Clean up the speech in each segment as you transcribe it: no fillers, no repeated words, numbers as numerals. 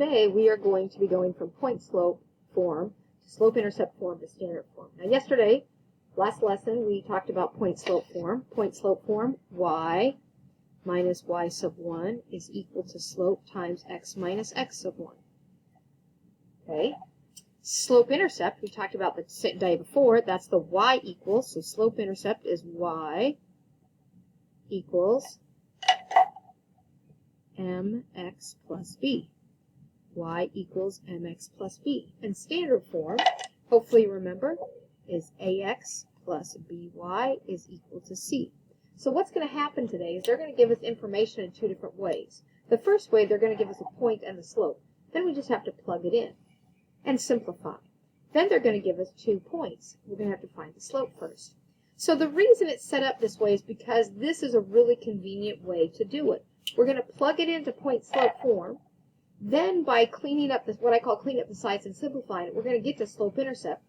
today we are going to be going from point slope form to slope intercept form to standard form. Now yesterday, last lesson, we talked about point slope form. Point slope form, y minus y sub 1 is equal to slope times x minus x sub 1. Okay. Slope intercept, we talked about the day before, that's the y equals, so slope intercept is y equals mx plus b. Y equals mx plus b. And standard form, hopefully you remember, is ax plus by is equal to c. So what's going to happen today is they're going to give us information in two different ways. The first way, they're going to give us a point and the slope. Then we just have to plug it in and simplify. Then they're going to give us 2 points. We're going to have to find the slope first. So the reason it's set up this way is because this is a really convenient way to do it. We're going to plug it into point slope form. Then by cleaning up this, what I call cleaning up the sides and simplifying it, we're going to get to slope intercept.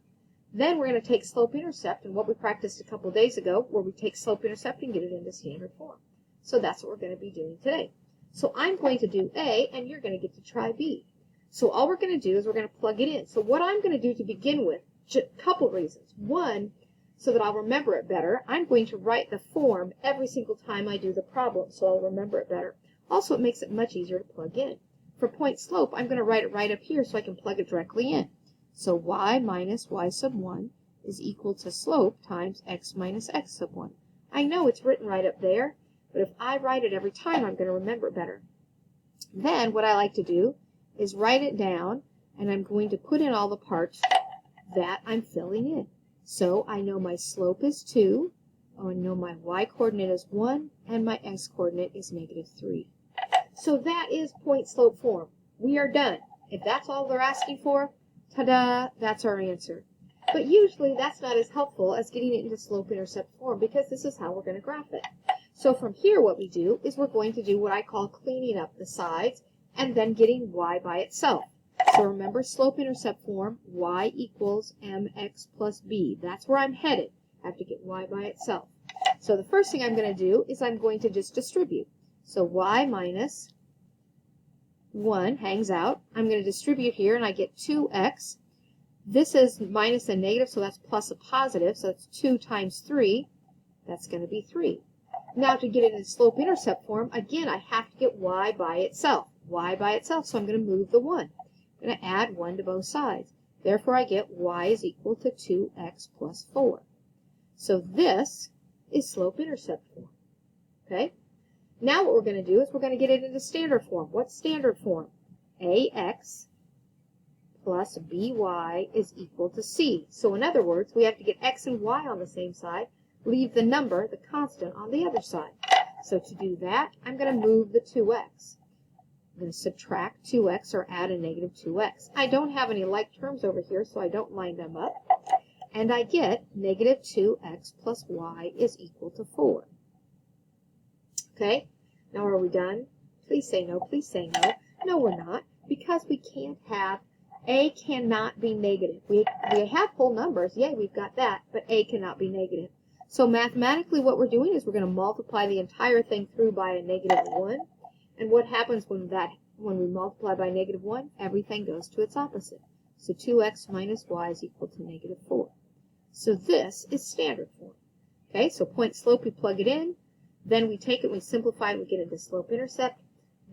Then we're going to take slope intercept and what we practiced a couple days ago, where we take slope intercept and get it into standard form. So that's what we're going to be doing today. So I'm going to do A, and you're going to get to try B. So all we're going to do is we're going to plug it in. So what I'm going to do to begin with, a couple reasons. One, so that I'll remember it better, I'm going to write the form every single time I do the problem, so I'll remember it better. Also, it makes it much easier to plug in. For point slope, I'm going to write it right up here so I can plug it directly in. So y minus y sub 1 is equal to slope times x minus x sub 1. I know it's written right up there, but if I write it every time, I'm going to remember it better. Then what I like to do is write it down, and I'm going to put in all the parts that I'm filling in. So I know my slope is 2, I know my y-coordinate is 1, and my x-coordinate is negative 3. So that is point slope form. We are done. If that's all they're asking for, ta-da, that's our answer. But usually that's not as helpful as getting it into slope intercept form because this is how we're going to graph it. So from here what we do is we're going to do what I call cleaning up the sides and then getting y by itself. So remember slope intercept form, y equals mx plus b. That's where I'm headed. I have to get y by itself. So the first thing I'm going to do is I'm going to just distribute. So y minus 1 hangs out. I'm going to distribute here, and I get 2x. This is minus a negative, so that's plus a positive. So that's 2 times 3. That's going to be 3. Now to get it in slope intercept form, again, I have to get y by itself. Y by itself, so I'm going to move the 1. I'm going to add 1 to both sides. Therefore, I get y is equal to 2x plus 4. So this is slope intercept form. Okay? Now what we're going to do is we're going to get it into standard form. What's standard form? ax plus by is equal to c. So in other words, we have to get x and y on the same side, leave the number, the constant, on the other side. So to do that, I'm going to move the 2x. I'm going to subtract 2x or add a negative 2x. I don't have any like terms over here, so I don't line them up. And I get negative 2x plus y is equal to 4. Okay, now are we done? Please say no, please say no. No, we're not, because we can't have, a cannot be negative. We have whole numbers, yay, we've got that, but a cannot be negative. So mathematically what we're doing is we're going to multiply the entire thing through by a negative 1. And what happens when we multiply by negative 1? Everything goes to its opposite. So 2x minus y is equal to negative 4. So this is standard form. Okay, so point slope, we plug it in. Then we take it, we simplify it, we get into slope intercept.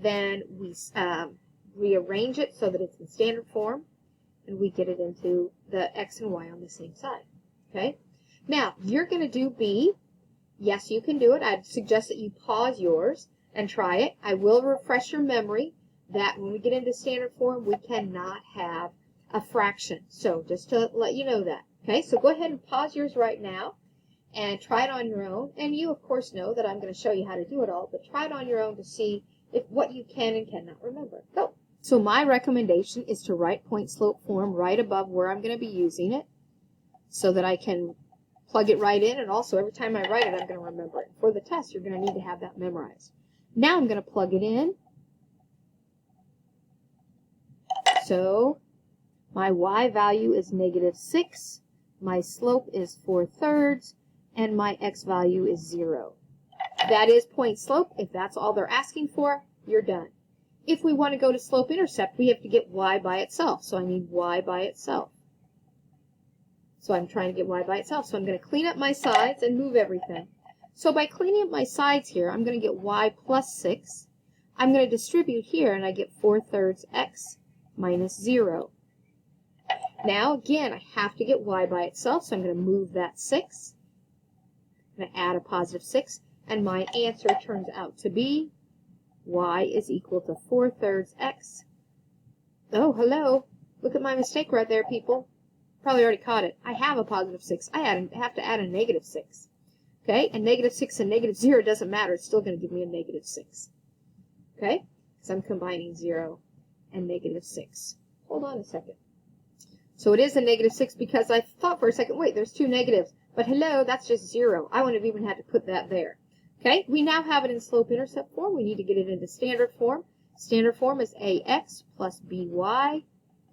Then we rearrange it so that it's in standard form. And we get it into the x and y on the same side. Okay, now you're going to do B. Yes, you can do it. I'd suggest that you pause yours and try it. I will refresh your memory that when we get into standard form, we cannot have a fraction. So just to let you know that. Okay, so go ahead and pause yours right now and try it on your own. And you, of course, know that I'm going to show you how to do it all, but try it on your own to see what you can and cannot remember. Go. So my recommendation is to write point slope form right above where I'm going to be using it so that I can plug it right in, and also every time I write it, I'm going to remember it. For the test, you're going to need to have that memorized. Now I'm going to plug it in. So my y value is negative 6, my slope is 4/3, and my x value is 0. That is point slope. If that's all they're asking for, you're done. if we want to go to slope-intercept, we have to get y by itself. So I need y by itself. So I'm trying to get y by itself. So I'm going to clean up my sides and move everything. So by cleaning up my sides here, I'm going to get y plus 6. I'm going to distribute here, and I get 4/3 x minus 0. Now, again, I have to get y by itself, so I'm going to move that 6. I'm going to add a positive 6, and my answer turns out to be y is equal to 4/3 x. Oh, hello. Look at my mistake right there, people. Probably already caught it. I have a positive 6. I have to add a negative 6. Okay, and negative 6 and negative 0 doesn't matter. It's still going to give me a negative 6. Okay, because I'm combining 0 and negative 6. Hold on a second. So it is a negative 6 because I thought for a second, wait, there's 2 negatives. But hello, that's just 0. I wouldn't have even had to put that there. Okay, we now have it in slope-intercept form. We need to get it into standard form. Standard form is ax plus by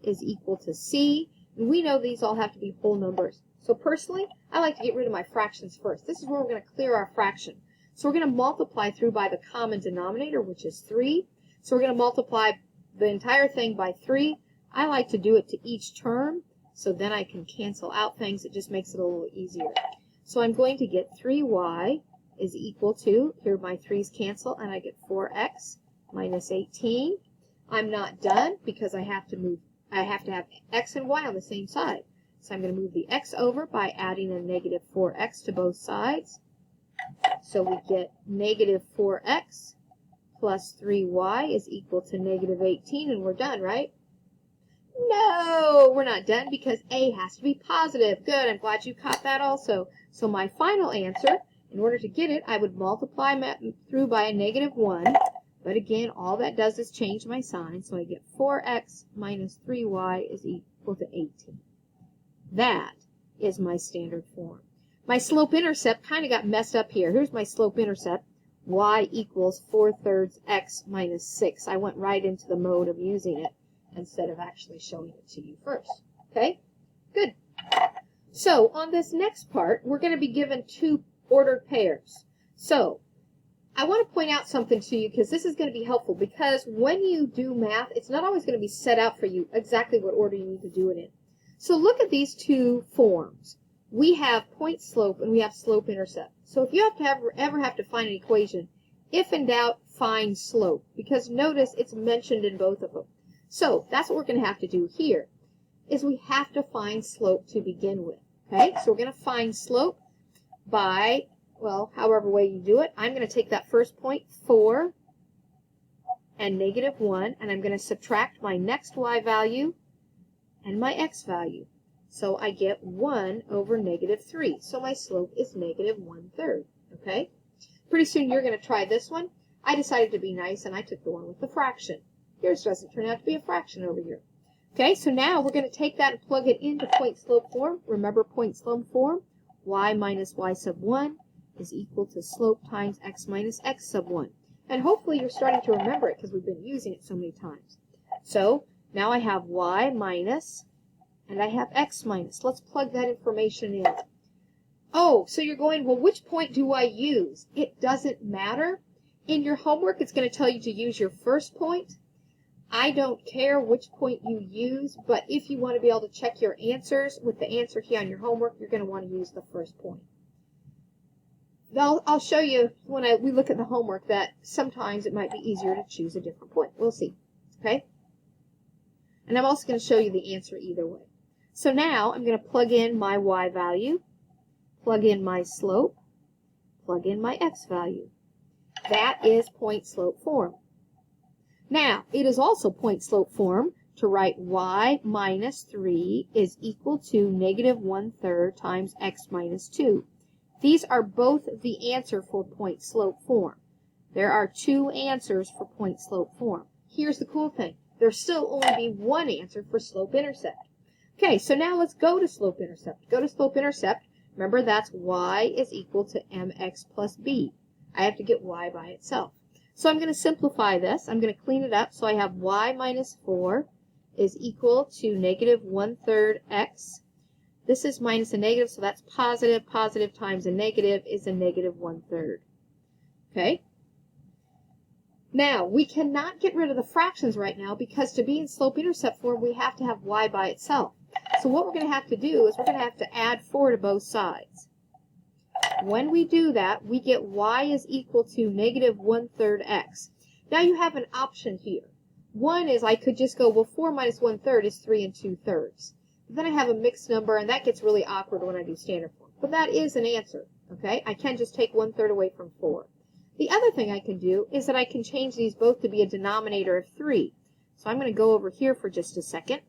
is equal to c. And we know these all have to be whole numbers. So personally, I like to get rid of my fractions first. This is where we're going to clear our fraction. So we're going to multiply through by the common denominator, which is 3. So we're going to multiply the entire thing by 3. I like to do it to each term, so then I can cancel out things. It just makes it a little easier. So I'm going to get 3y is equal to, here my 3's cancel, and I get 4x minus 18. I'm not done because I have to have x and y on the same side. So I'm going to move the x over by adding a negative 4x to both sides. So we get negative 4x plus 3y is equal to negative 18, and we're done, right? No, we're not done because a has to be positive. Good, I'm glad you caught that also. So my final answer, in order to get it, I would multiply through by a negative 1. But again, all that does is change my sign. So I get 4x minus 3y is equal to 18. That is my standard form. My slope-intercept kind of got messed up here. Here's my slope-intercept. Y equals 4/3 x minus 6. I went right into the mode of using it instead of actually showing it to you first. Okay? Good. So on this next part, we're going to be given 2 ordered pairs. So I want to point out something to you because this is going to be helpful, because when you do math, it's not always going to be set out for you exactly what order you need to do it in. So look at these 2 forms. We have point slope and we have slope intercept. So if you ever have to find an equation, if in doubt, find slope, because notice it's mentioned in both of them. So that's what we're going to have to do here, is we have to find slope to begin with. Okay, so we're going to find slope by, well, however way you do it. I'm going to take that first point, 4, and negative 1, and I'm going to subtract my next y value and my x value. So I get 1 over negative 3. So my slope is negative 1/3. Okay? Pretty soon you're going to try this one. I decided to be nice, and I took the one with the fraction. Yours doesn't turn out to be a fraction over here. Okay, so now we're going to take that and plug it into point slope form. Remember point slope form? Y minus y sub 1 is equal to slope times x minus x sub 1. And hopefully you're starting to remember it because we've been using it so many times. So now I have y minus, and I have x minus. Let's plug that information in. Oh, so you're going, well, which point do I use? It doesn't matter. In your homework, it's going to tell you to use your first point. I don't care which point you use, but if you want to be able to check your answers with the answer key on your homework, you're going to want to use the first point. I'll show you when we look at the homework that sometimes it might be easier to choose a different point. We'll see. Okay? And I'm also going to show you the answer either way. So now I'm going to plug in my y value, plug in my slope, plug in my x value. That is point slope form. Now, it is also point slope form to write y minus 3 is equal to negative 1/3 times x minus 2. These are both the answer for point slope form. There are 2 answers for point slope form. Here's the cool thing. There'll still only be 1 answer for slope intercept. Okay, so now let's go to slope intercept. Go to slope intercept. Remember, that's y is equal to mx plus b. I have to get y by itself. So I'm going to simplify this. I'm going to clean it up. So I have y minus 4 is equal to negative 1/3 x. This is minus a negative, so that's positive. Positive times a negative is a negative 1/3. Okay? Now, we cannot get rid of the fractions right now because to be in slope-intercept form, we have to have y by itself. So what we're going to have to do is we're going to have to add 4 to both sides. When we do that, we get y is equal to negative 1/3 x. Now you have an option here. One is I could just go, well, 4 minus 1/3 is 3 2/3. But then I have a mixed number, and that gets really awkward when I do standard form. But that is an answer, okay? I can just take 1/3 away from 4. The other thing I can do is that I can change these both to be a denominator of 3. So I'm going to go over here for just a second.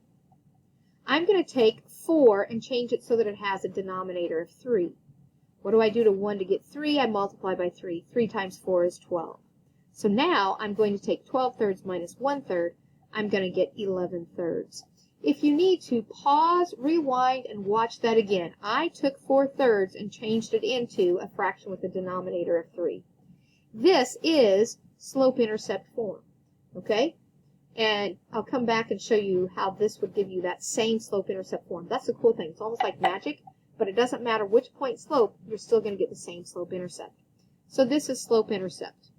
I'm going to take 4 and change it so that it has a denominator of 3. What do I do to 1 to get 3? I multiply by 3. 3 times 4 is 12. So now I'm going to take 12/3 minus 1/3. I'm going to get 11/3. If you need to, pause, rewind, and watch that again. I took 4/3 and changed it into a fraction with a denominator of 3. This is slope-intercept form, okay? And I'll come back and show you how this would give you that same slope-intercept form. That's the cool thing. It's almost like magic, but it doesn't matter which point slope, you're still going to get the same slope-intercept. So this is slope-intercept.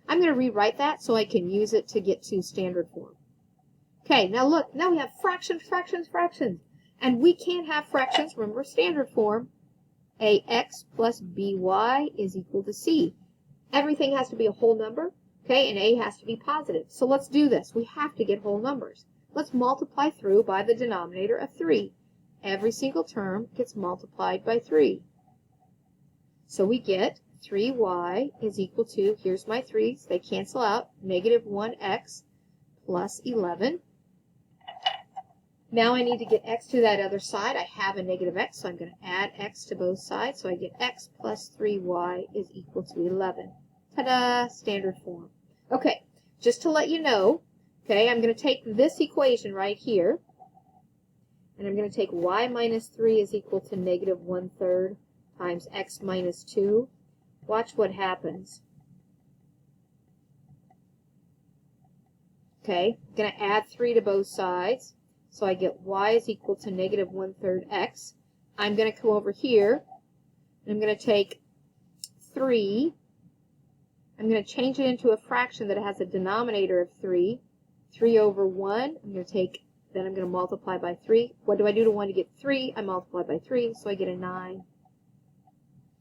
I'm going to rewrite that so I can use it to get to standard form. Okay, now look, now we have fractions, fractions, fractions. And we can't have fractions, remember standard form. ax plus by is equal to c. Everything has to be a whole number, okay, and a has to be positive. So let's do this. We have to get whole numbers. Let's multiply through by the denominator of 3. Every single term gets multiplied by 3. So we get 3y is equal to, here's my 3's, they cancel out, negative 1x plus 11. Now I need to get x to that other side. I have a negative x, so I'm going to add x to both sides. So I get x plus 3y is equal to 11. Ta-da! Standard form. Okay, just to let you know, okay, I'm going to take this equation right here, and I'm going to take y minus 3 is equal to negative 1/3 times x minus 2. Watch what happens. Okay, I'm going to add 3 to both sides. So I get y is equal to negative 1/3 x. I'm going to come over here, and I'm going to take 3. I'm going to change it into a fraction that has a denominator of 3. 3 over 1. I'm going to take, then I'm going to multiply by 3. What do I do to 1 to get 3? I multiply by 3, so I get a 9.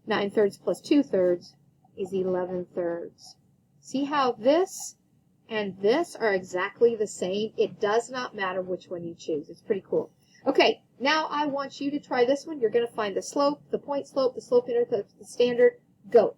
9/3 plus 2/3 is 11/3. See how this and this are exactly the same? It does not matter which one you choose. It's pretty cool. Okay, now I want you to try this one. You're going to find the slope, the point slope, the slope-intercept, the standard. Go.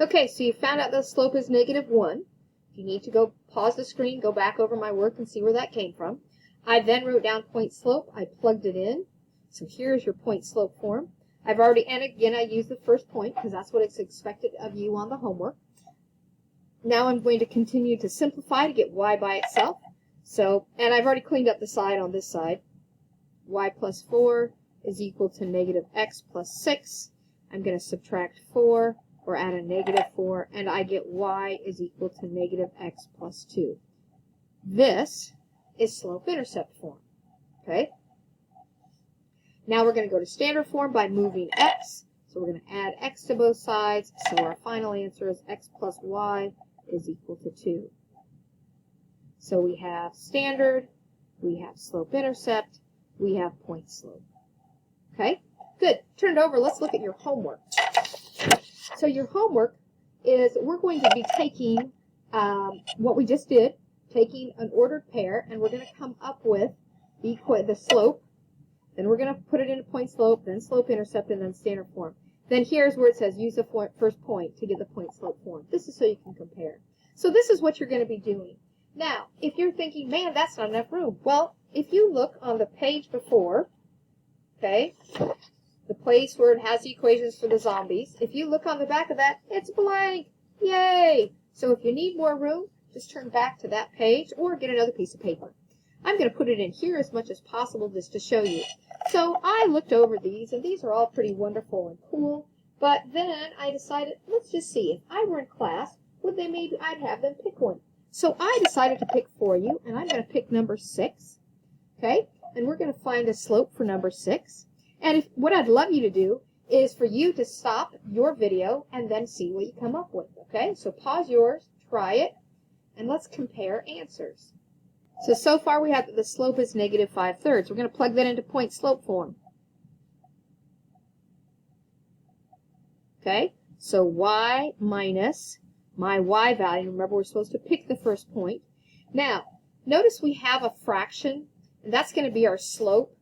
Okay, so you found out the slope is negative 1. If you need to go pause the screen, go back over my work and see where that came from. I then wrote down point slope. I plugged it in. So here's your point slope form. I've already, and again, I used the first point because that's what it's expected of you on the homework. Now I'm going to continue to simplify to get y by itself. So, and I've already cleaned up the side on this side. Y plus 4 is equal to negative x plus 6. I'm going to subtract 4 or add a negative 4, and I get y is equal to negative x plus 2. This is slope-intercept form. Okay? Now we're going to go to standard form by moving x. So we're going to add x to both sides. So our final answer is x plus y is equal to 2. So we have standard, we have slope-intercept, we have point slope. Okay? Good. Turn it over. Let's look at your homework. So your homework is we're going to be taking what we just did, taking an ordered pair, and we're going to come up with the slope. Then we're going to put it into point slope, then slope-intercept, and then standard form. Then here's where it says use the first point to get the point slope form. This is so you can compare. So this is what you're going to be doing. Now, if you're thinking, man, that's not enough room. Well, if you look on the page before, okay, the place where it has the equations for the zombies, if you look on the back of that, it's blank. Yay! So if you need more room, just turn back to that page or get another piece of paper. I'm going to put it in here as much as possible just to show you. So I looked over these, and these are all pretty wonderful and cool. But then I decided, let's just see. If I were in class, would they maybe I'd have them pick one. So I decided to pick for you, and I'm going to pick number 6. Okay? And we're going to find a slope for number 6. And what I'd love you to do is for you to stop your video and then see what you come up with, okay? So pause yours, try it, and let's compare answers. So far we have that the slope is negative 5/3. We're going to plug that into point slope form. Okay, so y minus my y value. Remember, we're supposed to pick the first point. Now, notice we have a fraction, and that's going to be our slope.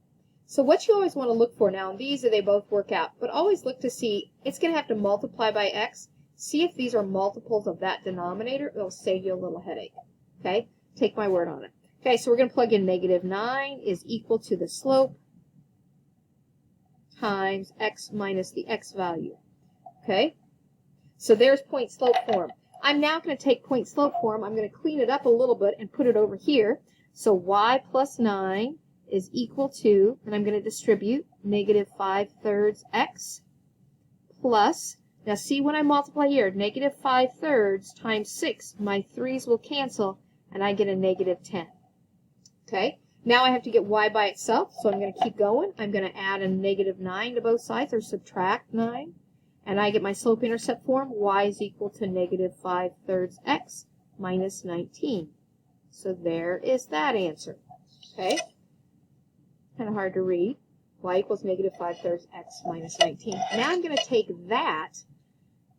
So what you always want to look for now, and these they both work out, but always look to see, it's going to have to multiply by x. See if these are multiples of that denominator. It'll save you a little headache. Okay, take my word on it. Okay, so we're going to plug in negative 9 is equal to the slope times x minus the x value. Okay, so there's point slope form. I'm now going to take point slope form. I'm going to clean it up a little bit and put it over here. So y plus 9 is equal to, and I'm going to distribute, negative 5/3 x plus, now see when I multiply here, negative 5/3 times 6, my 3's will cancel, and I get a negative 10. Okay, now I have to get y by itself, so I'm going to keep going. I'm going to add a negative 9 to both sides, or subtract 9. And I get my slope-intercept form, y is equal to negative 5/3 x minus 19. So there is that answer. Okay? Kind of hard to read. Y equals negative 5/3 x minus 19. Now I'm going to take that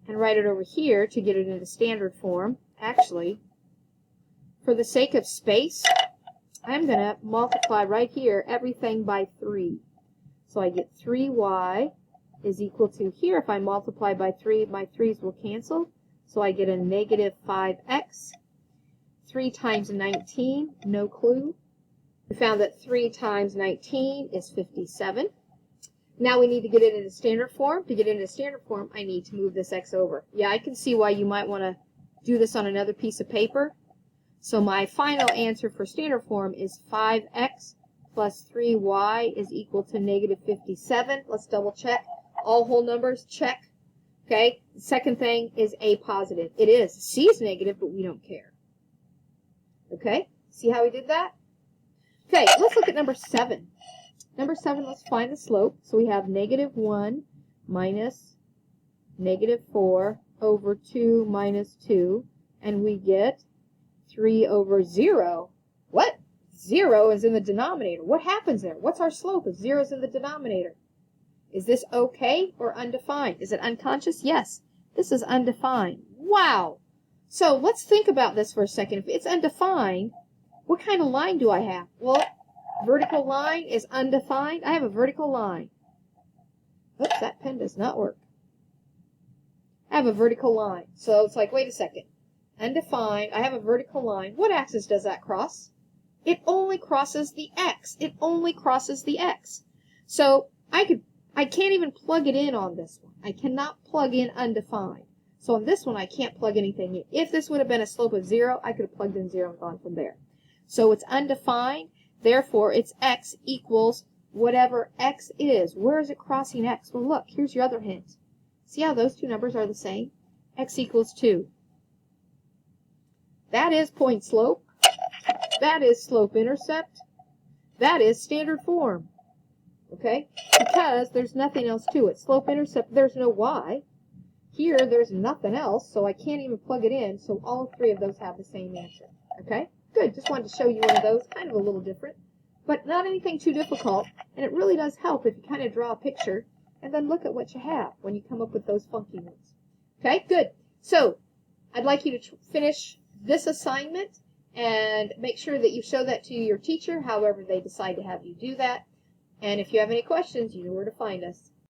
and write it over here to get it into standard form. Actually, for the sake of space, I'm going to multiply right here everything by 3. So I get 3y is equal to, here if I multiply by 3, my 3's will cancel. So I get a negative 5x. 3 times 19, no clue. We found that 3 times 19 is 57. Now we need to get it into standard form. To get it into standard form, I need to move this x over. Yeah, I can see why you might want to do this on another piece of paper. So my final answer for standard form is 5x plus 3y is equal to negative 57. Let's double check. All whole numbers, check. Okay, the second thing is a positive. It is. C is negative, but we don't care. Okay, see how we did that? Okay, let's look at number 7. Number 7, let's find the slope. So we have negative 1 minus negative 4 over 2 minus 2, and we get 3 over 0. What? 0 is in the denominator. What happens there? What's our slope if 0 is in the denominator? Is this okay or undefined? Is it unconscious? Yes. This is undefined. Wow. So let's think about this for a second. If it's undefined, what kind of line do I have? Well, vertical line is undefined. I have a vertical line. Oops, that pen does not work. I have a vertical line. So it's like, wait a second. Undefined. I have a vertical line. What axis does that cross? It only crosses the x. It only crosses the x. So I can't even plug it in on this one. I cannot plug in undefined. So on this one, I can't plug anything in. If this would have been a slope of 0, I could have plugged in 0 and gone from there. So it's undefined. Therefore, its x equals whatever x is. Where is it crossing x? Well, look, here's your other hint. See how those two numbers are the same? X equals 2. That is point slope. That is slope-intercept. That is standard form. Okay? Because there's nothing else to it. Slope-intercept, there's no y. Here, there's nothing else, so I can't even plug it in. So all 3 of those have the same answer. Okay? Good. Just wanted to show you one of those. Kind of a little different. But not anything too difficult. And it really does help if you kind of draw a picture and then look at what you have when you come up with those funky ones. Okay? Good. So, I'd like you to finish this assignment and make sure that you show that to your teacher, however they decide to have you do that. And if you have any questions, you know where to find us.